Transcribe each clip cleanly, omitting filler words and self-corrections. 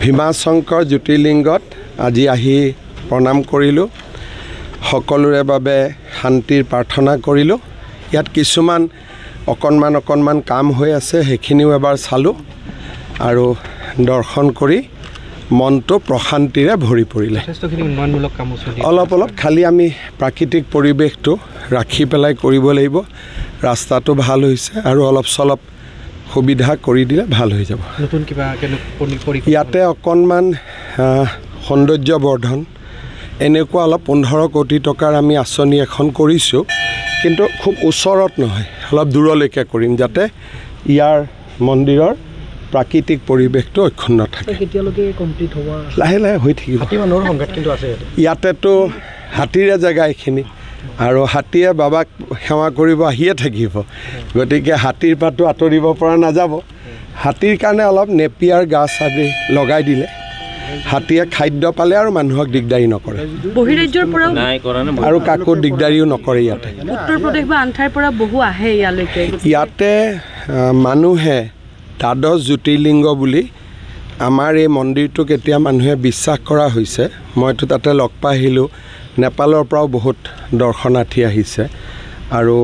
ভীমাশংকৰ জ্যোতিৰ্লিংগত আজি আহি প্ৰণাম কৰিলোঁ সকলোৰে বাবে শান্তিৰ প্ৰাৰ্থনা কৰিলোঁ ইয়াত কিছুমান অকণমান কাম হৈ আছে সেইখিনিও এবাৰ চালোঁ আৰু দৰ্শন কৰি মনটো প্ৰশান্তিৰে ভৰি পৰিলে অলপ খালি আমি প্ৰাকৃতিক পৰিৱেশটো ৰাখি পেলাই কৰিব লাগিব ৰাস্তাটো ভাল হৈছে আৰু অলপ চলপ সুবিধা কৰি দিলে ভাল হৈ যাব নতুন কিবা ইয়াতে অকণমান সৌন্দৰ্য বৰ্ধন এনেকুৱা অলপ 15 কোটি টকাৰ আমি আঁচনি এখন কৰিছোঁ কিন্তু খুব ওচৰত নহয় অলপ দূৰলৈকে কৰিম যাতে ইয়াৰ মন্দিৰৰ প্ৰাকৃতিক পৰিৱেশটো অক্ষুণ্ণ থাকে কেতিয়ালৈকে কমপ্লিট হ'ব লাহে হৈ থাকিব হাতী মানুহৰ সংঘাত কিন্তু আছে ইয়াতেতো হাতীৰে জেগা এইখিনি আৰু হাতীয়ে বাবাক সেৱা কৰিব আহিয়ে থাকিব গতিকে হাতীৰ পাতো আঁতৰিব পৰা নাযাব হাতীৰ কাৰণে অলপ নেপিয়াৰ গাছ আদি লগাই দিলে হাতীয়ে খাদ্য পালে আৰু মানুহক দিগদাৰি নকৰে বহিৰাজ্যৰ পৰা আৰু কাকো দিগদাৰিও নকৰে ইয়াতে উত্তৰ প্ৰদেশ বা আন ঠাইৰ পৰা বহু আহে ইয়ালৈকে ইয়াতে মানুহে দ্বাদশ জ্যোতিৰ্লিংগ বুলি আমাৰ এই মন্দিৰটোক এতিয়া মানুহে বিশ্বাস কৰা হৈছে মইতো তাতে লগ পাই আহিলোঁ নেপালৰ পৰাও বহুত দৰ্শনাৰ্থী আহিছে আৰু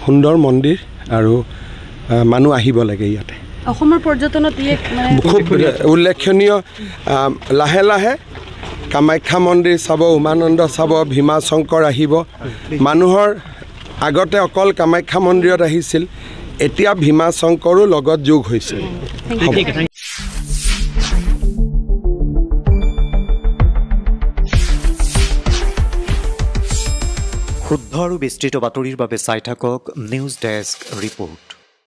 সুন্দৰ মন্দিৰ আৰু মানুহ আহিব লাগে ইয়াতে অসমৰ পৰ্যটনত খুব উল্লেখনীয় লাহে কামাখ্যা মন্দিৰ চাব উমানন্দ চাব ভীমাশংকৰ আহিব মানুহৰ আগতে অকল কামাখ্যা মন্দিৰত আহিছিল এতিয়া ভীমাশংকৰো লগত যোগ হৈছে শুদ্ধ আৰু বিস্তৃত বাতৰিৰ বাবে চাই থাকক নিউজ ডেস্ক ৰিপোৰ্ট।